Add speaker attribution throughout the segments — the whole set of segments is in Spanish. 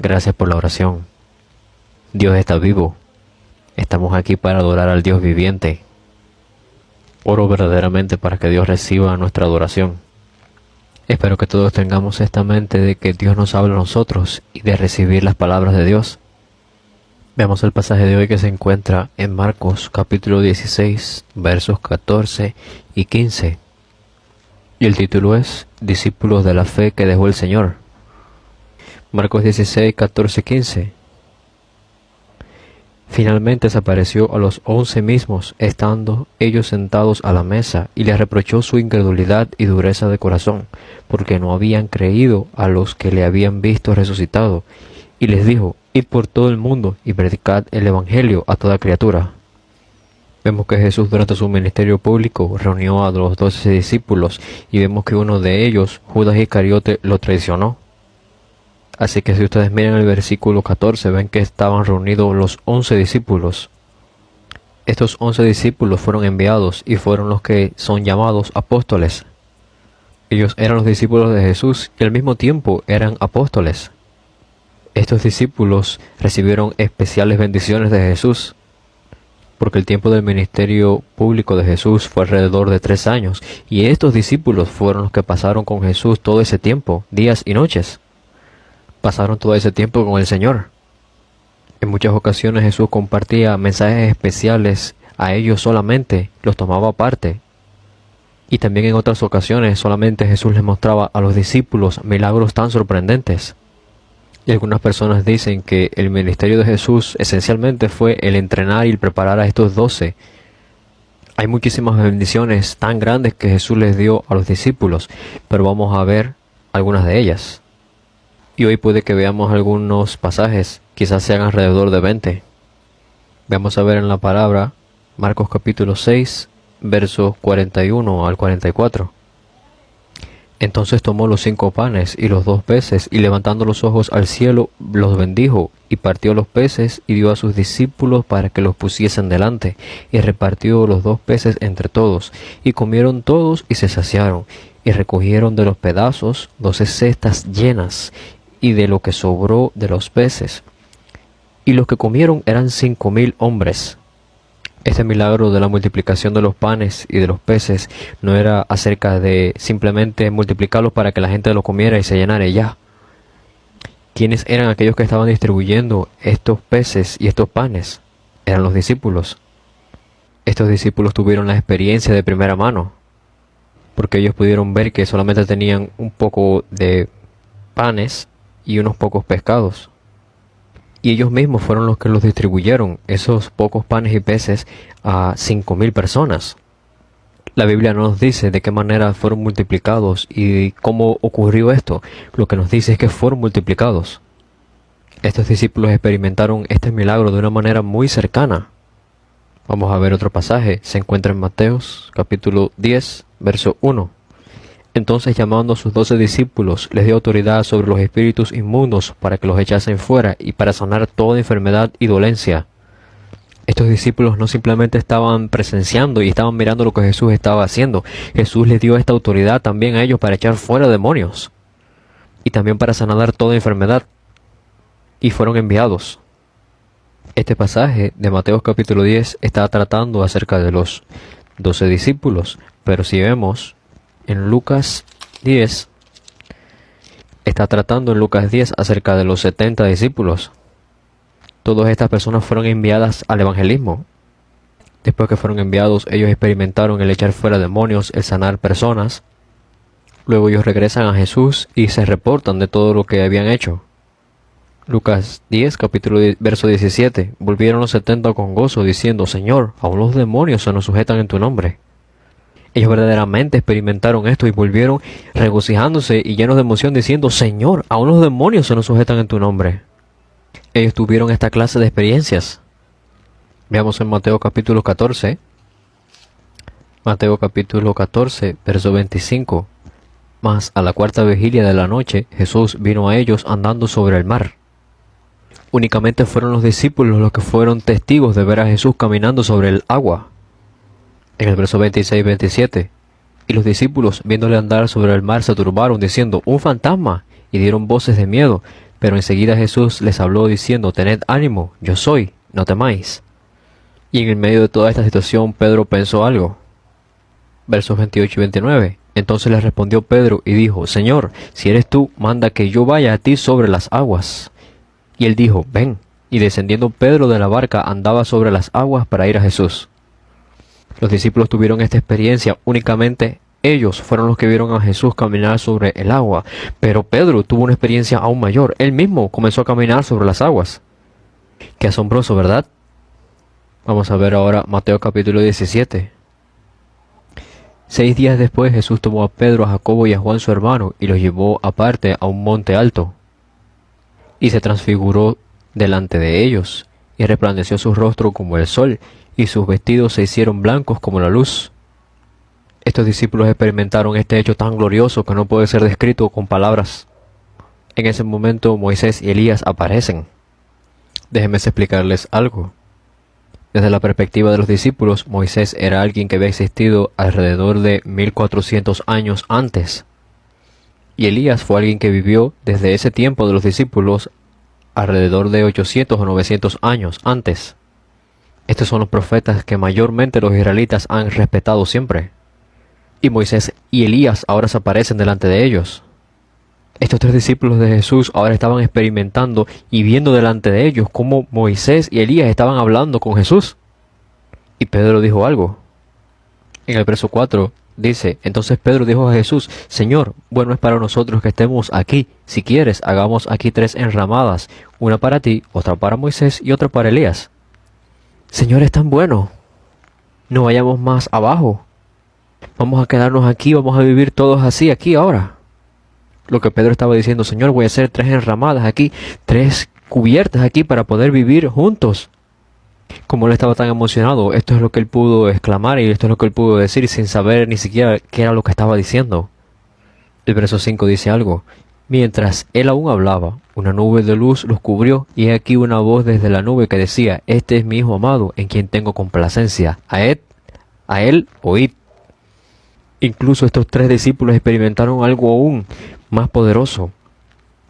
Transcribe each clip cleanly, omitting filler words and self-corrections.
Speaker 1: Gracias por la oración. Dios está vivo. Estamos aquí para adorar al Dios viviente. Oro verdaderamente para que Dios reciba nuestra adoración. Espero que todos tengamos esta mente de que Dios nos habla a nosotros y de recibir las palabras de Dios. Veamos el pasaje de hoy que se encuentra en Marcos capítulo 16, versos 14 y 15. Y el título es Discípulos de la fe que dejó el Señor. Marcos 16, 14, 15. Finalmente se apareció a los 11 mismos, estando ellos sentados a la mesa, y les reprochó su incredulidad y dureza de corazón, porque no habían creído a los que le habían visto resucitado. Y les dijo: id por todo el mundo y predicad el evangelio a toda criatura. Vemos que Jesús durante su ministerio público reunió a los 12 discípulos, y vemos que uno de ellos, Judas Iscariote, lo traicionó. Así que si ustedes miran el versículo 14, ven que estaban reunidos los 11 discípulos. Estos 11 discípulos fueron enviados y fueron los que son llamados apóstoles. Ellos eran los discípulos de Jesús y al mismo tiempo eran apóstoles. Estos discípulos recibieron especiales bendiciones de Jesús, porque el tiempo del ministerio público de Jesús fue alrededor de 3 años, y estos discípulos fueron los que pasaron con Jesús todo ese tiempo, días y noches. Pasaron todo ese tiempo con el Señor. En muchas ocasiones Jesús compartía mensajes especiales a ellos solamente, los tomaba aparte. Y también en otras ocasiones solamente Jesús les mostraba a los discípulos milagros tan sorprendentes. Y algunas personas dicen que el ministerio de Jesús esencialmente fue el entrenar y el preparar a estos 12. Hay muchísimas bendiciones tan grandes que Jesús les dio a los discípulos, pero vamos a ver algunas de ellas. Y hoy puede que veamos algunos pasajes, quizás sean alrededor de 20. Vamos a ver en la palabra Marcos capítulo 6, versos 41 al 44. Entonces tomó los 5 panes y los 2 peces, y levantando los ojos al cielo, los bendijo, y partió los peces, y dio a sus discípulos para que los pusiesen delante, y repartió los 2 peces entre todos, y comieron todos y se saciaron, y recogieron de los pedazos 12 cestas llenas, y de lo que sobró de los peces. Y los que comieron eran 5,000 hombres. Este milagro de la multiplicación de los panes y de los peces no era acerca de simplemente multiplicarlos para que la gente lo comiera y se llenara y ya. ¿Quiénes eran aquellos que estaban distribuyendo estos peces y estos panes? Eran los discípulos. Estos discípulos tuvieron la experiencia de primera mano, porque ellos pudieron ver que solamente tenían un poco de panes y unos pocos pescados. Y ellos mismos fueron los que los distribuyeron, esos pocos panes y peces, a 5,000 personas. La Biblia no nos dice de qué manera fueron multiplicados y cómo ocurrió esto. Lo que nos dice es que fueron multiplicados. Estos discípulos experimentaron este milagro de una manera muy cercana. Vamos a ver otro pasaje. Se encuentra en Mateos capítulo 10, verso 1. Entonces, llamando a sus 12 discípulos, les dio autoridad sobre los espíritus inmundos para que los echasen fuera y para sanar toda enfermedad y dolencia. Estos discípulos no simplemente estaban presenciando y estaban mirando lo que Jesús estaba haciendo. Jesús les dio esta autoridad también a ellos para echar fuera demonios y también para sanar toda enfermedad. Y fueron enviados. Este pasaje de Mateo capítulo 10 está tratando acerca de los 12 discípulos, pero si vemos en Lucas 10, está tratando en Lucas 10 acerca de los 70 discípulos. Todas estas personas fueron enviadas al evangelismo. Después que fueron enviados, ellos experimentaron el echar fuera demonios, el sanar personas. Luego ellos regresan a Jesús y se reportan de todo lo que habían hecho. Lucas 10, capítulo 10, verso 17. Volvieron los 70 con gozo, diciendo: Señor, aún los demonios se nos sujetan en tu nombre. Ellos verdaderamente experimentaron esto y volvieron regocijándose y llenos de emoción diciendo: Señor, aún los demonios se nos sujetan en tu nombre. Ellos tuvieron esta clase de experiencias. Veamos en Mateo capítulo 14. Mateo capítulo 14, verso 25. Mas a la 4ª vigilia de la noche, Jesús vino a ellos andando sobre el mar. Únicamente fueron los discípulos los que fueron testigos de ver a Jesús caminando sobre el agua. En el verso 26-27, y los discípulos, viéndole andar sobre el mar, se turbaron, diciendo: un fantasma, y dieron voces de miedo. Pero enseguida Jesús les habló diciendo: tened ánimo, yo soy, no temáis. Y en el medio de toda esta situación Pedro pensó algo. Versos 28 y 29. Entonces le respondió Pedro y dijo: Señor, si eres tú, manda que yo vaya a ti sobre las aguas. Y él dijo: ven. Y descendiendo Pedro de la barca andaba sobre las aguas para ir a Jesús. Los discípulos tuvieron esta experiencia, únicamente ellos fueron los que vieron a Jesús caminar sobre el agua. Pero Pedro tuvo una experiencia aún mayor. Él mismo comenzó a caminar sobre las aguas. Qué asombroso, ¿verdad? Vamos a ver ahora Mateo capítulo 17. 6 días después Jesús tomó a Pedro, a Jacobo y a Juan su hermano y los llevó aparte a un monte alto. Y se transfiguró delante de ellos, y resplandeció su rostro como el sol, y sus vestidos se hicieron blancos como la luz. Estos discípulos experimentaron este hecho tan glorioso que no puede ser descrito con palabras. En ese momento Moisés y Elías aparecen. Déjenme explicarles algo. Desde la perspectiva de los discípulos, Moisés era alguien que había existido alrededor de 1400 años antes. Y Elías fue alguien que vivió desde ese tiempo de los discípulos alrededor de 800 o 900 años antes. Estos son los profetas que mayormente los israelitas han respetado siempre. Y Moisés y Elías ahora se aparecen delante de ellos. Estos tres discípulos de Jesús ahora estaban experimentando y viendo delante de ellos cómo Moisés y Elías estaban hablando con Jesús. Y Pedro dijo algo. En el verso 4 dice: entonces Pedro dijo a Jesús: Señor, bueno es para nosotros que estemos aquí. Si quieres, hagamos aquí 3 enramadas, una para ti, otra para Moisés y otra para Elías. Señor, es tan bueno. No vayamos más abajo. Vamos a quedarnos aquí, vamos a vivir todos así, aquí ahora. Lo que Pedro estaba diciendo: Señor, voy a hacer 3 enramadas aquí, 3 cubiertas aquí para poder vivir juntos. Como él estaba tan emocionado, esto es lo que él pudo exclamar y esto es lo que él pudo decir sin saber ni siquiera qué era lo que estaba diciendo. El verso 5 dice algo: mientras él aún hablaba, una nube de luz los cubrió, y he aquí una voz desde la nube que decía: este es mi Hijo amado, en quien tengo complacencia. A él oíd. Incluso estos 3 discípulos experimentaron algo aún más poderoso.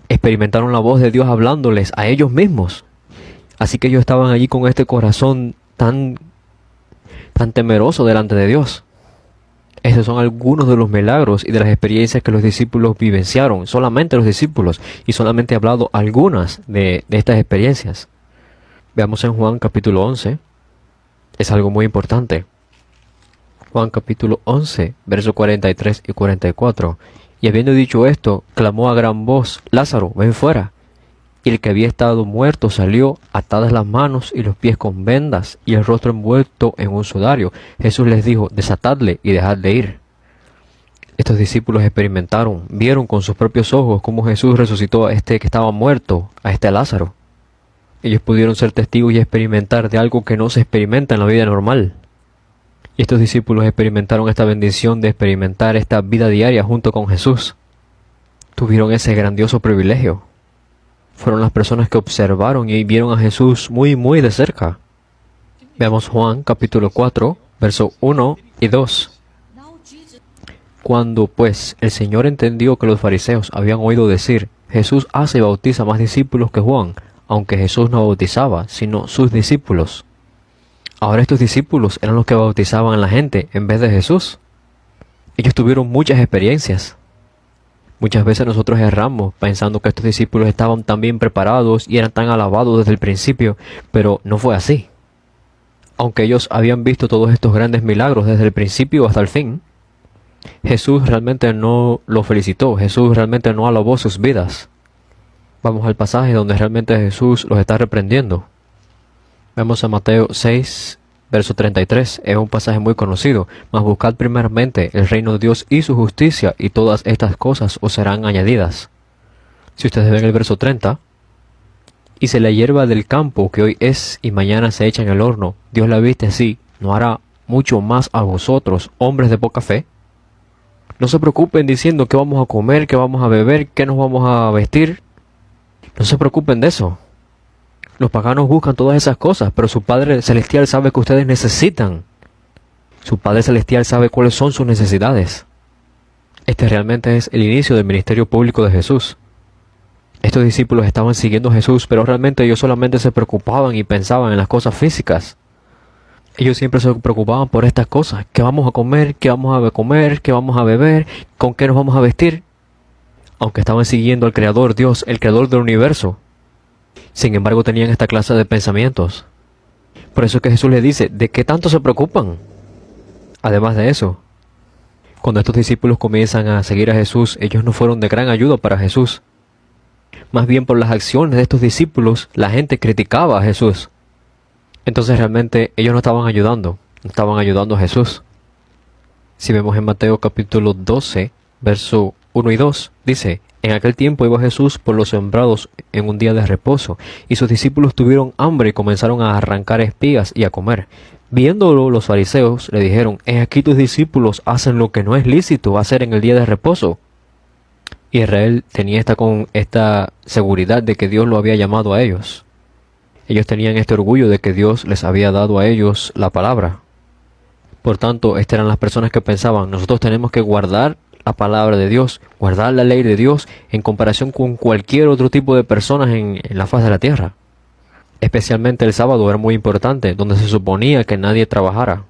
Speaker 1: Experimentaron la voz de Dios hablándoles a ellos mismos. Así que ellos estaban allí con este corazón tan temeroso delante de Dios. Estos son algunos de los milagros y de las experiencias que los discípulos vivenciaron. Solamente los discípulos. Y solamente he hablado algunas de estas experiencias. Veamos en Juan capítulo 11. Es algo muy importante. Juan capítulo 11, versos 43 y 44. Y habiendo dicho esto, clamó a gran voz: Lázaro, ven fuera. Y el que había estado muerto salió, atadas las manos y los pies con vendas, y el rostro envuelto en un sudario. Jesús les dijo: desatadle y dejadle ir. Estos discípulos experimentaron, vieron con sus propios ojos cómo Jesús resucitó a este que estaba muerto, a este Lázaro. Ellos pudieron ser testigos y experimentar de algo que no se experimenta en la vida normal. Y estos discípulos experimentaron esta bendición de experimentar esta vida diaria junto con Jesús. Tuvieron ese grandioso privilegio. Fueron las personas que observaron y vieron a Jesús muy de cerca. Veamos Juan capítulo 4, versos 1 y 2. Cuando pues el Señor entendió que los fariseos habían oído decir: Jesús hace y bautiza más discípulos que Juan, aunque Jesús no bautizaba, sino sus discípulos. Ahora estos discípulos eran los que bautizaban a la gente en vez de Jesús. Ellos tuvieron muchas experiencias. Muchas veces nosotros erramos pensando que estos discípulos estaban tan bien preparados y eran tan alabados desde el principio, pero no fue así. Aunque ellos habían visto todos estos grandes milagros desde el principio hasta el fin, Jesús realmente no los felicitó, Jesús realmente no alabó sus vidas. Vamos al pasaje donde realmente Jesús los está reprendiendo. Vemos a Mateo 6, verso 33, es un pasaje muy conocido. Mas buscad primeramente el reino de Dios y su justicia, y todas estas cosas os serán añadidas. Si ustedes ven el verso 30, y si la hierba del campo que hoy es y mañana se echa en el horno, Dios la viste así, ¿no hará mucho más a vosotros, hombres de poca fe? No se preocupen diciendo qué vamos a comer, qué vamos a beber, qué nos vamos a vestir. No se preocupen de eso. Los paganos buscan todas esas cosas, pero su Padre Celestial sabe que ustedes necesitan. Su Padre Celestial sabe cuáles son sus necesidades. Este realmente es el inicio del ministerio público de Jesús. Estos discípulos estaban siguiendo a Jesús, pero realmente ellos solamente se preocupaban y pensaban en las cosas físicas. Ellos siempre se preocupaban por estas cosas. ¿Qué vamos a comer? ¿Qué vamos a comer? ¿Qué vamos a beber? ¿Con qué nos vamos a vestir? Aunque estaban siguiendo al Creador, Dios, el Creador del universo. Sin embargo, tenían esta clase de pensamientos. Por eso es que Jesús les dice, ¿de qué tanto se preocupan? Además de eso, cuando estos discípulos comienzan a seguir a Jesús, ellos no fueron de gran ayuda para Jesús. Más bien por las acciones de estos discípulos, la gente criticaba a Jesús. Entonces realmente ellos no estaban ayudando a Jesús. Si vemos en Mateo capítulo 12, verso 1 y 2, dice, en aquel tiempo iba Jesús por los sembrados en un día de reposo, y sus discípulos tuvieron hambre y comenzaron a arrancar espigas y a comer. Viéndolo, los fariseos le dijeron, he aquí tus discípulos hacen lo que no es lícito hacer en el día de reposo. Israel tenía esta seguridad de que Dios lo había llamado a ellos. Ellos tenían este orgullo de que Dios les había dado a ellos la palabra. Por tanto, estas eran las personas que pensaban, nosotros tenemos que guardar la palabra de Dios, guardar la ley de Dios en comparación con cualquier otro tipo de personas en la faz de la tierra. Especialmente el sábado era muy importante, donde se suponía que nadie trabajara.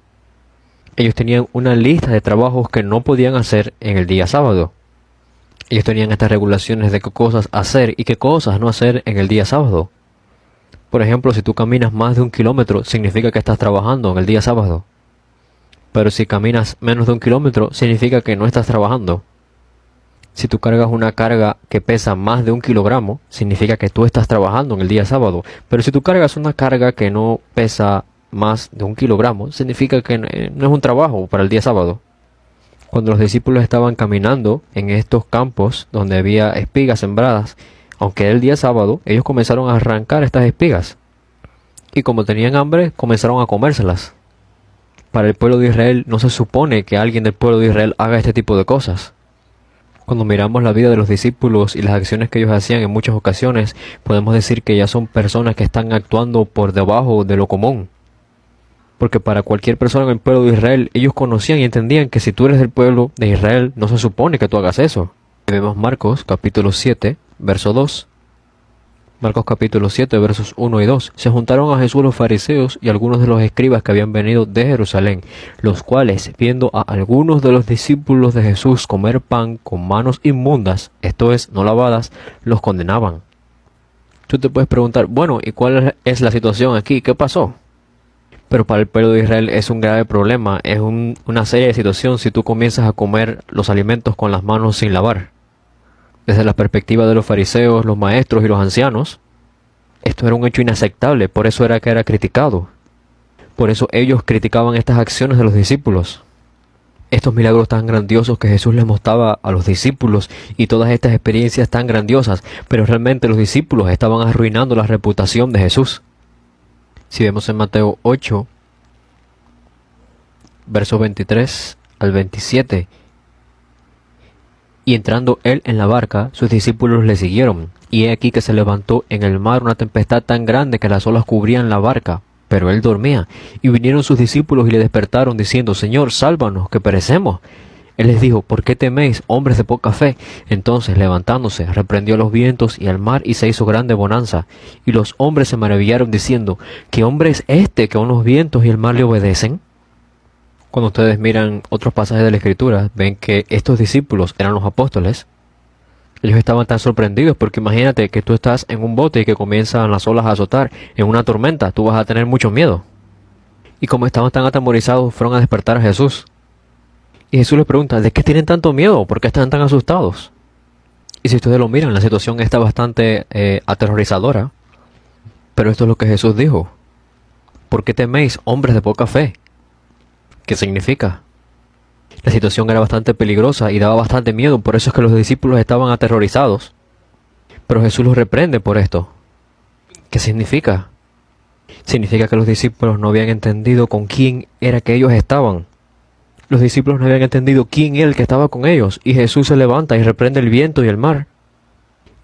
Speaker 1: Ellos tenían una lista de trabajos que no podían hacer en el día sábado. Ellos tenían estas regulaciones de qué cosas hacer y qué cosas no hacer en el día sábado. Por ejemplo, si tú caminas más de 1 kilómetro, significa que estás trabajando en el día sábado. Pero si caminas menos de 1 kilómetro, significa que no estás trabajando. Si tú cargas una carga que pesa más de 1 kilogramo, significa que tú estás trabajando en el día sábado. Pero si tú cargas una carga que no pesa más de 1 kilogramo, significa que no es un trabajo para el día sábado. Cuando los discípulos estaban caminando en estos campos donde había espigas sembradas, aunque era el día sábado, ellos comenzaron a arrancar estas espigas. Y como tenían hambre, comenzaron a comérselas. Para el pueblo de Israel no se supone que alguien del pueblo de Israel haga este tipo de cosas. Cuando miramos la vida de los discípulos y las acciones que ellos hacían en muchas ocasiones, podemos decir que ya son personas que están actuando por debajo de lo común. Porque para cualquier persona en el pueblo de Israel, ellos conocían y entendían que si tú eres del pueblo de Israel, no se supone que tú hagas eso. Vemos Marcos capítulo 7, verso 2. Marcos capítulo 7, versos 1 y 2. Se juntaron a Jesús los fariseos y algunos de los escribas que habían venido de Jerusalén, los cuales, viendo a algunos de los discípulos de Jesús comer pan con manos inmundas, esto es, no lavadas, los condenaban. Tú te puedes preguntar, bueno, ¿y cuál es la situación aquí? ¿Qué pasó? Pero para el pueblo de Israel es un grave problema, es una seria situación si tú comienzas a comer los alimentos con las manos sin lavar. Desde la perspectiva de los fariseos, los maestros y los ancianos, esto era un hecho inaceptable, por eso era que era criticado. Por eso ellos criticaban estas acciones de los discípulos. Estos milagros tan grandiosos que Jesús les mostraba a los discípulos y todas estas experiencias tan grandiosas, pero realmente los discípulos estaban arruinando la reputación de Jesús. Si vemos en Mateo 8, versos 23 al 27, y entrando él en la barca, sus discípulos le siguieron, y he aquí que se levantó en el mar una tempestad tan grande que las olas cubrían la barca, pero él dormía. Y vinieron sus discípulos y le despertaron, diciendo, Señor, sálvanos, que perecemos. Él les dijo, ¿por qué teméis, hombres de poca fe? Entonces, levantándose, reprendió a los vientos y al mar, y se hizo grande bonanza. Y los hombres se maravillaron, diciendo, ¿qué hombre es este que aun los vientos y el mar le obedecen? Cuando ustedes miran otros pasajes de la Escritura, ven que estos discípulos eran los apóstoles. Ellos estaban tan sorprendidos porque imagínate que tú estás en un bote y que comienzan las olas a azotar en una tormenta, tú vas a tener mucho miedo. Y como estaban tan atemorizados, fueron a despertar a Jesús. Y Jesús les pregunta, ¿de qué tienen tanto miedo? ¿Por qué están tan asustados? Y si ustedes lo miran, la situación está bastante aterrorizadora. Pero esto es lo que Jesús dijo. ¿Por qué teméis, hombres de poca fe? ¿Qué significa? La situación era bastante peligrosa y daba bastante miedo, por eso es que los discípulos estaban aterrorizados. Pero Jesús los reprende por esto. ¿Qué significa? Significa que los discípulos no habían entendido con quién era que ellos estaban. Los discípulos no habían entendido quién era el que estaba con ellos, y Jesús se levanta y reprende el viento y el mar.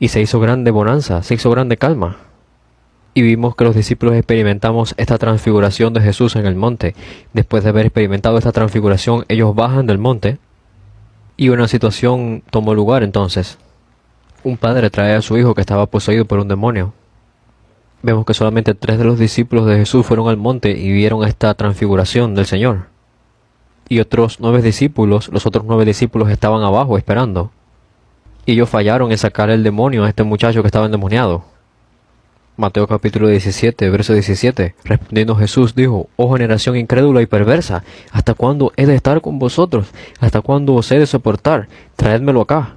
Speaker 1: Y se hizo grande bonanza, se hizo grande calma. Y vimos que los discípulos experimentamos esta transfiguración de Jesús en el monte. Después de haber experimentado esta transfiguración, ellos bajan del monte y una situación tomó lugar entonces. Un padre trae a su hijo que estaba poseído por un demonio. Vemos que solamente 3 de los discípulos de Jesús fueron al monte y vieron esta transfiguración del Señor. Y otros 9 discípulos, los otros 9 discípulos estaban abajo esperando. Y ellos fallaron en sacar el demonio a este muchacho que estaba endemoniado. Mateo capítulo 17, verso 17. Respondiendo Jesús dijo: Oh generación incrédula y perversa, ¿hasta cuándo he de estar con vosotros? ¿Hasta cuándo os he de soportar? Traédmelo acá.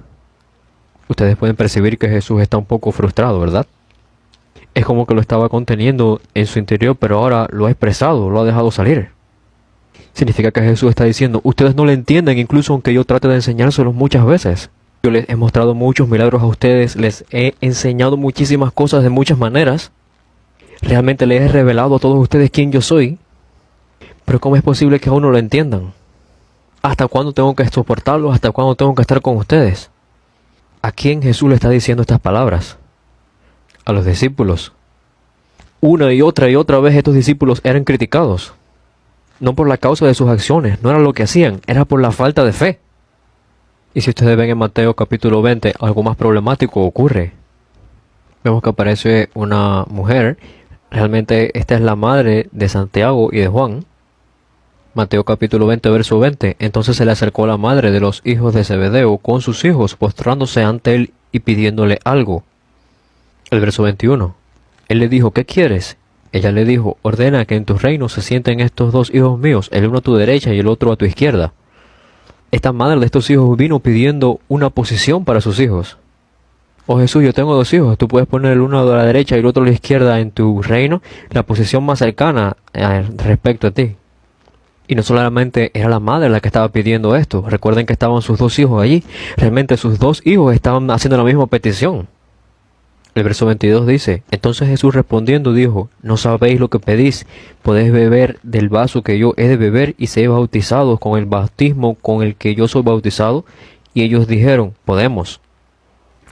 Speaker 1: Ustedes pueden percibir que Jesús está un poco frustrado, ¿verdad? Es como que lo estaba conteniendo en su interior, pero ahora lo ha expresado, lo ha dejado salir. Significa que Jesús está diciendo: ustedes no le entienden, incluso aunque yo trate de enseñárselos muchas veces. Yo les he mostrado muchos milagros a ustedes, les he enseñado muchísimas cosas de muchas maneras. Realmente les he revelado a todos ustedes quién yo soy. Pero ¿cómo es posible que aún no lo entiendan? ¿Hasta cuándo tengo que soportarlos? ¿Hasta cuándo tengo que estar con ustedes? ¿A quién Jesús le está diciendo estas palabras? A los discípulos. Una y otra vez estos discípulos eran criticados. No por la causa de sus acciones, no era lo que hacían, era por la falta de fe. Y si ustedes ven en Mateo capítulo 20, algo más problemático ocurre. Vemos que aparece una mujer, realmente esta es la madre de Santiago y de Juan. Mateo capítulo 20, verso 20. Entonces se le acercó la madre de los hijos de Zebedeo con sus hijos, postrándose ante él y pidiéndole algo. El verso 21. Él le dijo: ¿qué quieres? Ella le dijo: ordena que en tu reino se sienten estos 2 hijos míos, el uno a tu derecha y el otro a tu izquierda. Esta madre de estos hijos vino pidiendo una posición para sus hijos. Oh Jesús, yo tengo 2 hijos, tú puedes poner el uno a la derecha y el otro a la izquierda en tu reino, la posición más cercana respecto a ti. Y no solamente era la madre la que estaba pidiendo esto, recuerden que estaban sus 2 hijos allí, realmente sus 2 hijos estaban haciendo la misma petición. El verso 22 dice: entonces Jesús respondiendo dijo: no sabéis lo que pedís, podéis beber del vaso que yo he de beber y ser bautizados con el bautismo con el que yo soy bautizado. Y ellos dijeron: podemos.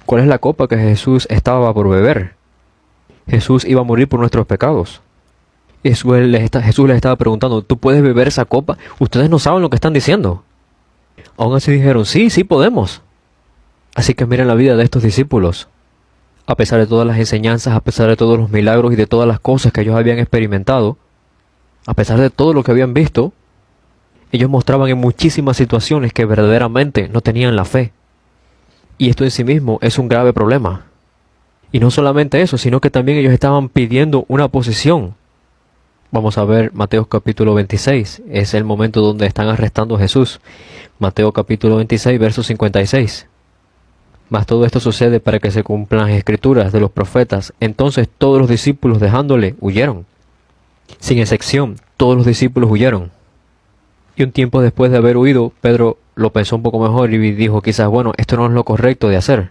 Speaker 1: ¿Cuál es la copa que Jesús estaba por beber? Jesús iba a morir por nuestros pecados. Jesús les estaba preguntando: ¿tú puedes beber esa copa? Ustedes no saben lo que están diciendo. Aún así dijeron: sí podemos. Así que miren la vida de estos discípulos. A pesar de todas las enseñanzas, a pesar de todos los milagros y de todas las cosas que ellos habían experimentado, a pesar de todo lo que habían visto, ellos mostraban en muchísimas situaciones que verdaderamente no tenían la fe. Y esto en sí mismo es un grave problema. Y no solamente eso, sino que también ellos estaban pidiendo una posición. Vamos a ver Mateo capítulo 26, es el momento donde están arrestando a Jesús. Mateo capítulo 26, verso 56. Mas todo esto sucede para que se cumplan las escrituras de los profetas. Entonces todos los discípulos, dejándole, huyeron. Sin excepción, todos los discípulos huyeron. Y un tiempo después de haber huido, Pedro lo pensó un poco mejor y dijo: quizás, bueno, esto no es lo correcto de hacer.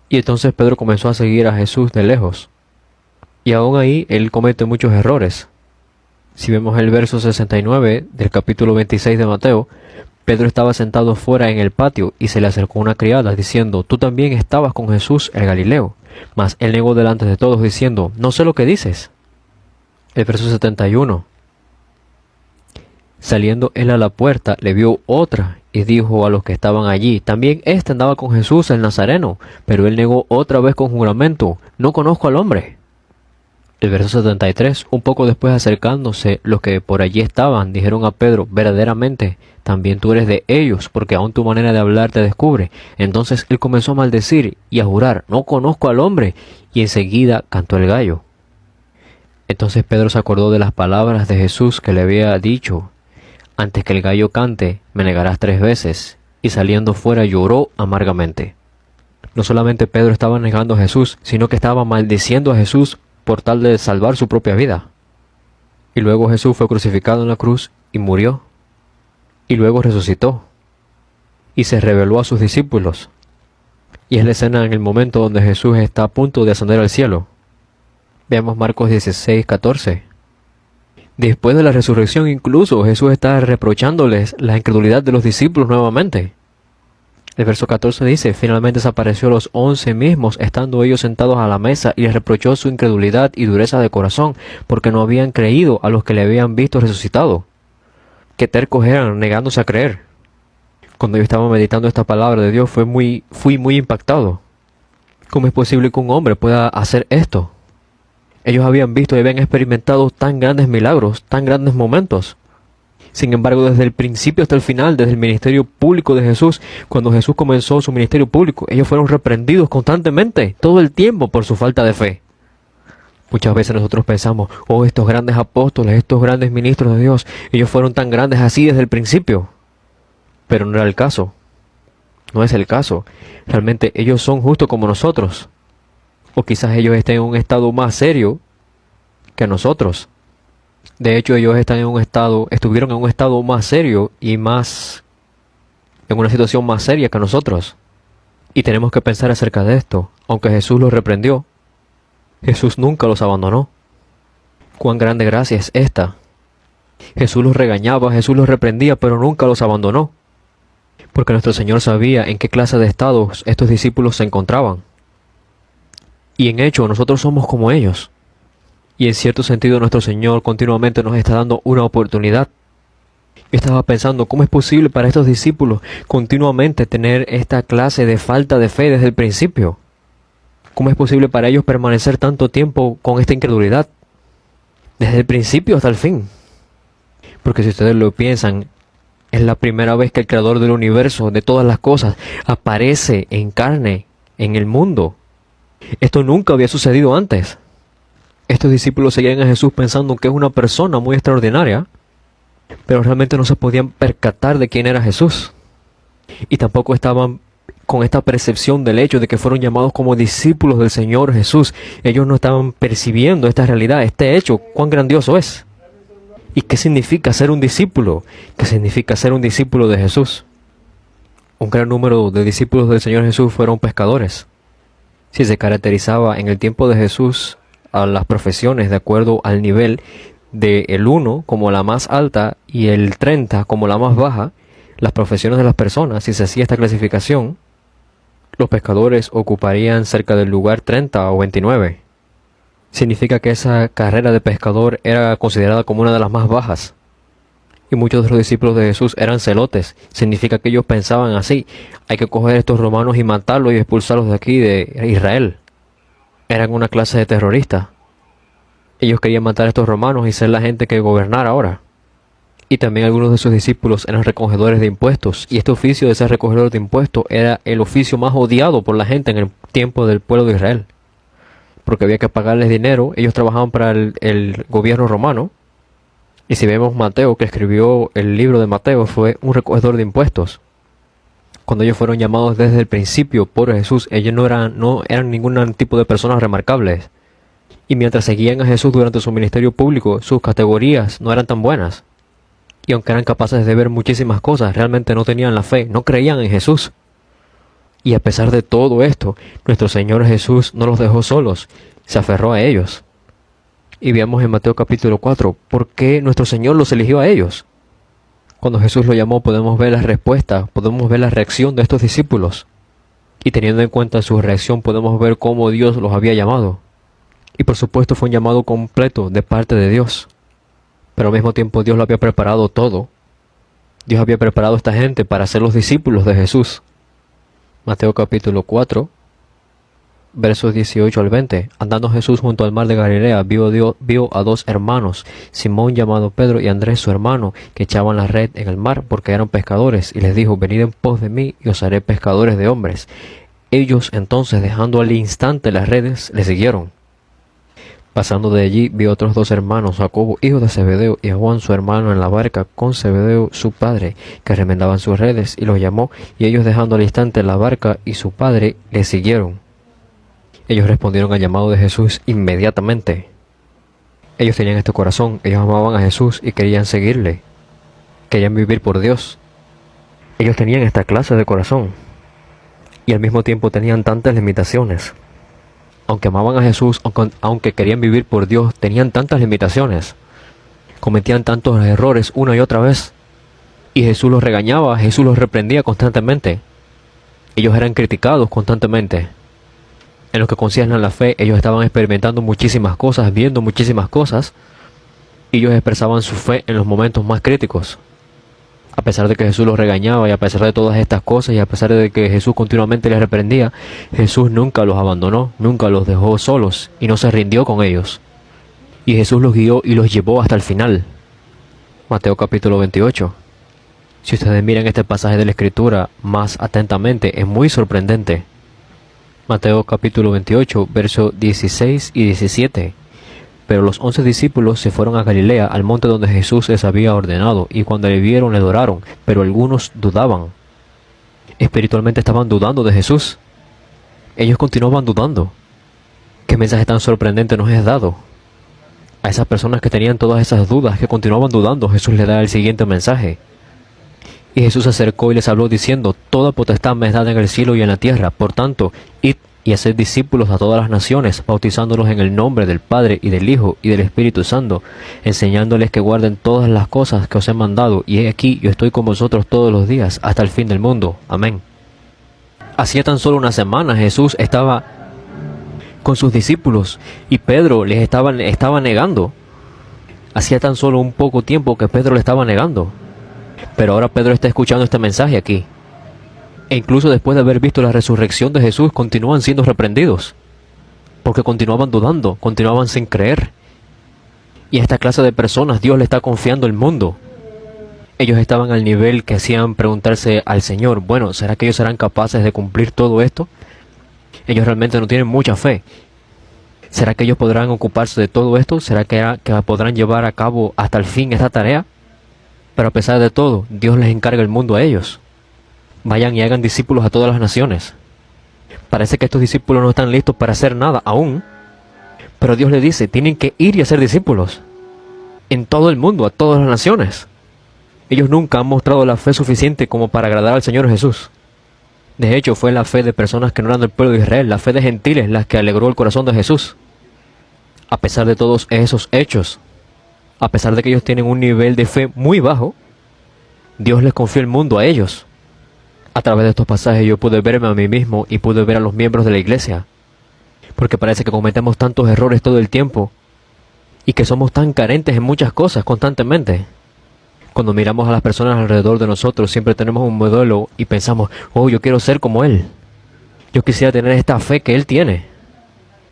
Speaker 1: Y entonces Pedro comenzó a seguir a Jesús de lejos. Y aún ahí él comete muchos errores. Si vemos el verso 69 del capítulo 26 de Mateo, Pedro estaba sentado fuera en el patio y se le acercó una criada diciendo: tú también estabas con Jesús el Galileo. Mas él negó delante de todos diciendo: no sé lo que dices. El verso 71. Saliendo él a la puerta, le vio otra y dijo a los que estaban allí: también éste andaba con Jesús el Nazareno. Pero él negó otra vez con juramento: no conozco al hombre. El verso 73. Un poco después, acercándose los que por allí estaban, dijeron a Pedro: verdaderamente también tú eres de ellos, porque aún tu manera de hablar te descubre. Entonces él comenzó a maldecir y a jurar: no conozco al hombre. Y enseguida cantó el gallo. Entonces Pedro se acordó de las palabras de Jesús que le había dicho: antes que el gallo cante, me negarás 3 veces. Y saliendo fuera lloró amargamente. No solamente Pedro estaba negando a Jesús, sino que estaba maldiciendo a Jesús por tal de salvar su propia vida. Y luego Jesús fue crucificado en la cruz y murió. Y luego resucitó. Y se reveló a sus discípulos. Y es la escena en el momento donde Jesús está a punto de ascender al cielo. Veamos Marcos 16, 14. Después de la resurrección incluso Jesús está reprochándoles la incredulidad de los discípulos nuevamente. El verso 14 dice: finalmente desapareció a los 11 mismos, estando ellos sentados a la mesa, y les reprochó su incredulidad y dureza de corazón, porque no habían creído a los que le habían visto resucitado. Qué tercos eran, negándose a creer. Cuando yo estaba meditando esta palabra de Dios, fui muy impactado. ¿Cómo es posible que un hombre pueda hacer esto? Ellos habían visto y habían experimentado tan grandes milagros, tan grandes momentos. Sin embargo, desde el principio hasta el final, desde el ministerio público de Jesús, cuando Jesús comenzó su ministerio público, ellos fueron reprendidos constantemente, todo el tiempo, por su falta de fe. Muchas veces nosotros pensamos, oh, estos grandes apóstoles, estos grandes ministros de Dios, ellos fueron tan grandes así desde el principio. Pero no era el caso. No es el caso. Realmente ellos son justos como nosotros. O quizás ellos estén en un estado más serio que nosotros. De hecho, ellos estuvieron en un estado más serio y en una situación más seria que nosotros. Y tenemos que pensar acerca de esto. Aunque Jesús los reprendió, Jesús nunca los abandonó. Cuán grande gracia es esta. Jesús los regañaba, Jesús los reprendía, pero nunca los abandonó. Porque nuestro Señor sabía en qué clase de estados estos discípulos se encontraban. Y en hecho, nosotros somos como ellos. Y en cierto sentido, nuestro Señor continuamente nos está dando una oportunidad. Yo estaba pensando, ¿cómo es posible para estos discípulos continuamente tener esta clase de falta de fe desde el principio? ¿Cómo es posible para ellos permanecer tanto tiempo con esta incredulidad? Desde el principio hasta el fin. Porque si ustedes lo piensan, es la primera vez que el Creador del universo, de todas las cosas, aparece en carne, en el mundo. Esto nunca había sucedido antes. Estos discípulos seguían a Jesús pensando que es una persona muy extraordinaria, pero realmente no se podían percatar de quién era Jesús. Y tampoco estaban con esta percepción del hecho de que fueron llamados como discípulos del Señor Jesús. Ellos no estaban percibiendo esta realidad, este hecho, cuán grandioso es. ¿Y qué significa ser un discípulo? ¿Qué significa ser un discípulo de Jesús? Un gran número de discípulos del Señor Jesús fueron pescadores. Si se caracterizaba en el tiempo de Jesús a las profesiones de acuerdo al nivel de el 1 como la más alta y el 30 como la más baja, las profesiones de las personas, si se hacía esta clasificación, los pescadores ocuparían cerca del lugar 30 o 29. Significa que esa carrera de pescador era considerada como una de las más bajas. Y muchos de los discípulos de Jesús eran celotes. Significa que ellos pensaban así: hay que coger a estos romanos y matarlos y expulsarlos de aquí, de Israel. Eran una clase de terroristas. Ellos querían matar a estos romanos y ser la gente que gobernara ahora. Y también algunos de sus discípulos eran recogedores de impuestos. Y este oficio de ser recogedor de impuestos era el oficio más odiado por la gente en el tiempo del pueblo de Israel. Porque había que pagarles dinero. Ellos trabajaban para el gobierno romano. Y si vemos Mateo, que escribió el libro de Mateo, fue un recogedor de impuestos. Cuando ellos fueron llamados desde el principio por Jesús, ellos no eran ningún tipo de personas remarcables. Y mientras seguían a Jesús durante su ministerio público, sus categorías no eran tan buenas. Y aunque eran capaces de ver muchísimas cosas, realmente no tenían la fe, no creían en Jesús. Y a pesar de todo esto, nuestro Señor Jesús no los dejó solos, se aferró a ellos. Y veamos en Mateo capítulo 4, ¿por qué nuestro Señor los eligió a ellos? Cuando Jesús los llamó podemos ver la respuesta, podemos ver la reacción de estos discípulos. Y teniendo en cuenta su reacción podemos ver cómo Dios los había llamado. Y por supuesto fue un llamado completo de parte de Dios. Pero al mismo tiempo Dios lo había preparado todo. Dios había preparado a esta gente para ser los discípulos de Jesús. Mateo capítulo 4, versos 18 al 20. Andando Jesús junto al mar de Galilea, vio a dos hermanos, Simón llamado Pedro y Andrés su hermano, que echaban la red en el mar porque eran pescadores, y les dijo: venid en pos de mí y os haré pescadores de hombres. Ellos entonces, dejando al instante las redes, le siguieron. Pasando de allí, vio otros dos hermanos, Jacobo hijo de Zebedeo y a Juan su hermano en la barca con Zebedeo su padre, que remendaban sus redes, y los llamó, y ellos, dejando al instante la barca y su padre, le siguieron. Ellos respondieron al llamado de Jesús inmediatamente. Ellos tenían este corazón, ellos amaban a Jesús y querían seguirle. Querían vivir por Dios. Ellos tenían esta clase de corazón. Y al mismo tiempo tenían tantas limitaciones. Aunque amaban a Jesús, aunque querían vivir por Dios, tenían tantas limitaciones. Cometían tantos errores una y otra vez. Y Jesús los regañaba, Jesús los reprendía constantemente. Ellos eran criticados constantemente. En lo que concierne a la fe, ellos estaban experimentando muchísimas cosas, viendo muchísimas cosas, y ellos expresaban su fe en los momentos más críticos. A pesar de que Jesús los regañaba y a pesar de todas estas cosas y a pesar de que Jesús continuamente les reprendía, Jesús nunca los abandonó, nunca los dejó solos y no se rindió con ellos. Y Jesús los guió y los llevó hasta el final. Mateo capítulo 28. Si ustedes miran este pasaje de la Escritura más atentamente, es muy sorprendente. Mateo capítulo 28, versos 16 y 17. Pero los 11 discípulos se fueron a Galilea, al monte donde Jesús les había ordenado, y cuando le vieron le adoraron, pero algunos dudaban. Espiritualmente estaban dudando de Jesús. Ellos continuaban dudando. ¿Qué mensaje tan sorprendente nos es dado? A esas personas que tenían todas esas dudas, que continuaban dudando, Jesús les da el siguiente mensaje. Y Jesús se acercó y les habló diciendo: toda potestad me es dada en el cielo y en la tierra. Por tanto, id y haced discípulos a todas las naciones, bautizándolos en el nombre del Padre y del Hijo y del Espíritu Santo, enseñándoles que guarden todas las cosas que os he mandado. Y he aquí, yo estoy con vosotros todos los días, hasta el fin del mundo. Amén. Hacía tan solo una semana Jesús estaba con sus discípulos y Pedro les estaba negando. Hacía tan solo un poco tiempo que Pedro le estaba negando. Pero ahora Pedro está escuchando este mensaje aquí. E incluso después de haber visto la resurrección de Jesús, continúan siendo reprendidos. Porque continuaban dudando, continuaban sin creer. Y a esta clase de personas Dios le está confiando el mundo. Ellos estaban al nivel que hacían preguntarse al Señor: bueno, ¿será que ellos serán capaces de cumplir todo esto? Ellos realmente no tienen mucha fe. ¿Será que ellos podrán ocuparse de todo esto? ¿Será que podrán llevar a cabo hasta el fin esta tarea? Pero a pesar de todo, Dios les encarga el mundo a ellos. Vayan y hagan discípulos a todas las naciones. Parece que estos discípulos no están listos para hacer nada aún. Pero Dios les dice: tienen que ir y hacer discípulos. En todo el mundo, a todas las naciones. Ellos nunca han mostrado la fe suficiente como para agradar al Señor Jesús. De hecho, fue la fe de personas que no eran del pueblo de Israel, la fe de gentiles, la que alegró el corazón de Jesús. A pesar de todos esos hechos, a pesar de que ellos tienen un nivel de fe muy bajo, Dios les confió el mundo a ellos. A través de estos pasajes yo pude verme a mí mismo y pude ver a los miembros de la iglesia. Porque parece que cometemos tantos errores todo el tiempo y que somos tan carentes en muchas cosas constantemente. Cuando miramos a las personas alrededor de nosotros, siempre tenemos un modelo y pensamos: oh, yo quiero ser como él. Yo quisiera tener esta fe que él tiene.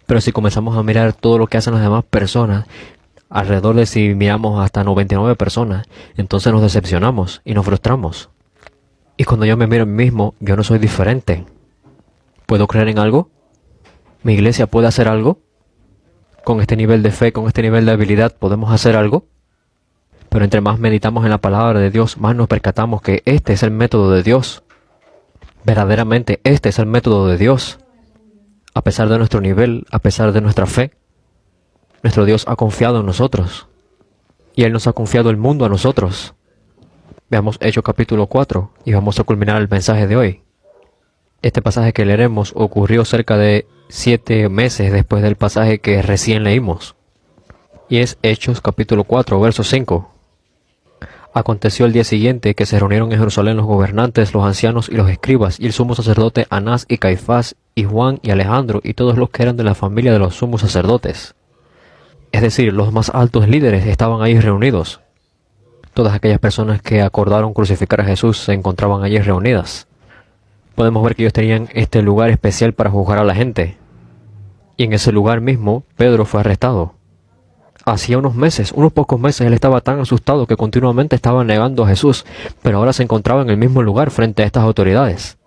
Speaker 1: Pero si comenzamos a mirar todo lo que hacen las demás personas, alrededor de si miramos hasta 99 personas, entonces nos decepcionamos y nos frustramos. Y cuando yo me miro a mí mismo, yo no soy diferente. ¿Puedo creer en algo? ¿Mi iglesia puede hacer algo? Con este nivel de fe, con este nivel de habilidad, ¿podemos hacer algo? Pero entre más meditamos en la palabra de Dios, más nos percatamos que este es el método de Dios. Verdaderamente, este es el método de Dios. A pesar de nuestro nivel, a pesar de nuestra fe, nuestro Dios ha confiado en nosotros. Y Él nos ha confiado el mundo a nosotros. Veamos Hechos capítulo 4 y vamos a culminar el mensaje de hoy. Este pasaje que leeremos ocurrió cerca de 7 meses después del pasaje que recién leímos. Y es Hechos capítulo 4, verso 5. Aconteció el día siguiente que se reunieron en Jerusalén los gobernantes, los ancianos y los escribas, y el sumo sacerdote Anás y Caifás, y Juan y Alejandro, y todos los que eran de la familia de los sumos sacerdotes. Es decir, los más altos líderes estaban ahí reunidos. Todas aquellas personas que acordaron crucificar a Jesús se encontraban allí reunidas. Podemos ver que ellos tenían este lugar especial para juzgar a la gente. Y en ese lugar mismo, Pedro fue arrestado. Hacía unos pocos meses, él estaba tan asustado que continuamente estaba negando a Jesús, pero ahora se encontraba en el mismo lugar frente a estas autoridades.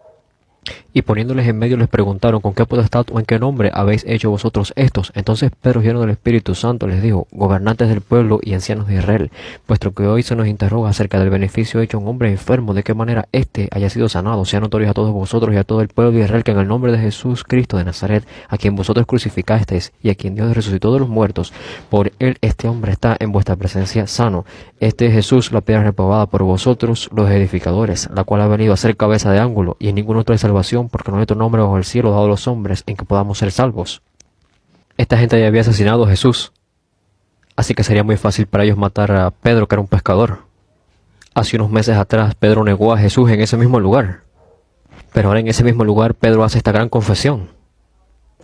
Speaker 1: Y poniéndoles en medio les preguntaron: ¿con qué potestad o en qué nombre habéis hecho vosotros estos? Entonces Pedro, lleno del Espíritu Santo, les dijo: gobernantes del pueblo y ancianos de Israel, puesto que hoy se nos interroga acerca del beneficio hecho a un hombre enfermo, de qué manera éste haya sido sanado, sean notorios a todos vosotros y a todo el pueblo de Israel que en el nombre de Jesús Cristo de Nazaret, a quien vosotros crucificasteis y a quien Dios resucitó de los muertos, por él este hombre está en vuestra presencia sano. Este es Jesús, la piedra reprobada por vosotros los edificadores, la cual ha venido a ser cabeza de ángulo, y en ningún otro hay salvación, porque no hay otro nombre bajo el cielo dado a los hombres en que podamos ser salvos. Esta gente ya había asesinado a Jesús, así que sería muy fácil para ellos matar a Pedro, que era un pescador. Hace unos meses atrás Pedro negó a Jesús en ese mismo lugar, pero ahora en ese mismo lugar Pedro hace esta gran confesión: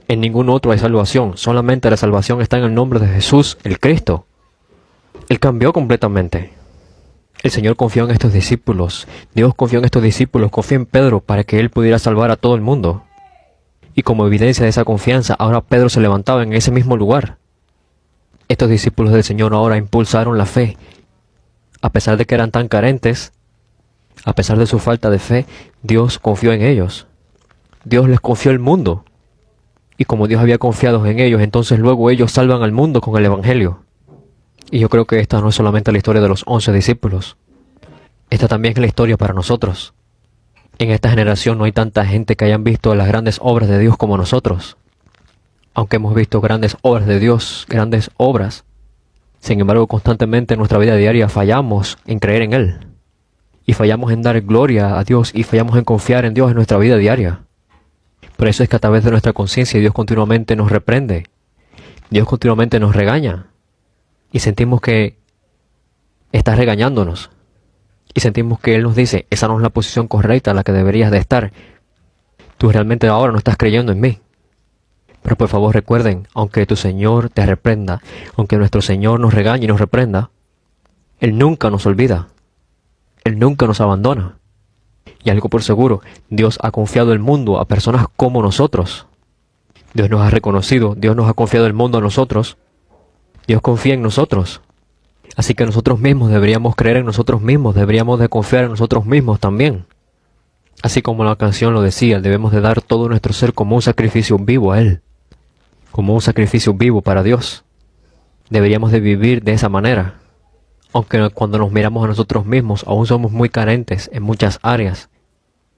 Speaker 1: en ningún otro hay salvación, solamente la salvación está en el nombre de Jesús, el Cristo. Él cambió completamente. El Señor confió en estos discípulos. Dios confió en estos discípulos, confió en Pedro para que él pudiera salvar a todo el mundo. Y como evidencia de esa confianza, ahora Pedro se levantaba en ese mismo lugar. Estos discípulos del Señor ahora impulsaron la fe. A pesar de que eran tan carentes, a pesar de su falta de fe, Dios confió en ellos. Dios les confió el mundo. Y como Dios había confiado en ellos, entonces luego ellos salvan al mundo con el Evangelio. Y yo creo que esta no es solamente la historia de los 11 discípulos. Esta también es la historia para nosotros. En esta generación no hay tanta gente que hayan visto las grandes obras de Dios como nosotros. Aunque hemos visto grandes obras de Dios, grandes obras, sin embargo constantemente en nuestra vida diaria fallamos en creer en Él. Y fallamos en dar gloria a Dios y fallamos en confiar en Dios en nuestra vida diaria. Por eso es que a través de nuestra conciencia Dios continuamente nos reprende. Dios continuamente nos regaña. Y sentimos que está regañándonos. Y sentimos que Él nos dice, esa no es la posición correcta en la que deberías de estar. Tú realmente ahora no estás creyendo en mí. Pero por favor recuerden, aunque tu Señor te reprenda, aunque nuestro Señor nos regañe y nos reprenda, Él nunca nos olvida. Él nunca nos abandona. Y algo por seguro, Dios ha confiado el mundo a personas como nosotros. Dios nos ha reconocido, Dios nos ha confiado el mundo a nosotros. Dios confía en nosotros. Así que nosotros mismos deberíamos creer en nosotros mismos, deberíamos de confiar en nosotros mismos también. Así como la canción lo decía, debemos de dar todo nuestro ser como un sacrificio vivo a Él. Como un sacrificio vivo para Dios. Deberíamos de vivir de esa manera. Aunque cuando nos miramos a nosotros mismos, aún somos muy carentes en muchas áreas.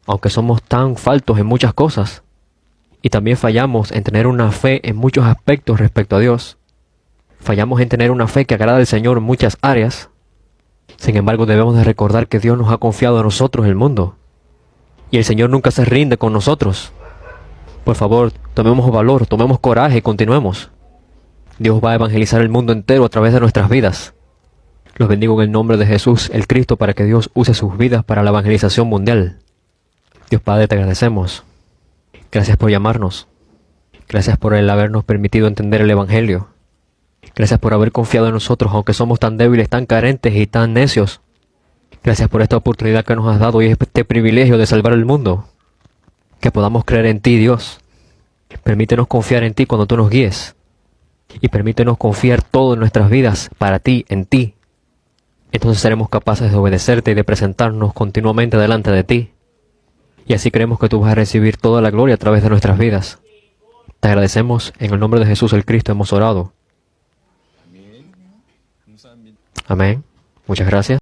Speaker 1: Aunque somos tan faltos en muchas cosas. Y también fallamos en tener una fe en muchos aspectos respecto a Dios. Fallamos en tener una fe que agrada al Señor en muchas áreas. Sin embargo, debemos de recordar que Dios nos ha confiado a nosotros el mundo. Y el Señor nunca se rinde con nosotros. Por favor, tomemos valor, tomemos coraje y continuemos. Dios va a evangelizar el mundo entero a través de nuestras vidas. Los bendigo en el nombre de Jesús, el Cristo, para que Dios use sus vidas para la evangelización mundial. Dios Padre, te agradecemos. Gracias por llamarnos. Gracias por el habernos permitido entender el Evangelio. Gracias por haber confiado en nosotros, aunque somos tan débiles, tan carentes y tan necios. Gracias por esta oportunidad que nos has dado y este privilegio de salvar el mundo. Que podamos creer en ti, Dios. Permítenos confiar en ti cuando tú nos guíes. Y permítenos confiar todo en nuestras vidas para ti, en ti. Entonces seremos capaces de obedecerte y de presentarnos continuamente delante de ti. Y así creemos que tú vas a recibir toda la gloria a través de nuestras vidas. Te agradecemos, en el nombre de Jesús el Cristo hemos orado. Amén. Muchas gracias.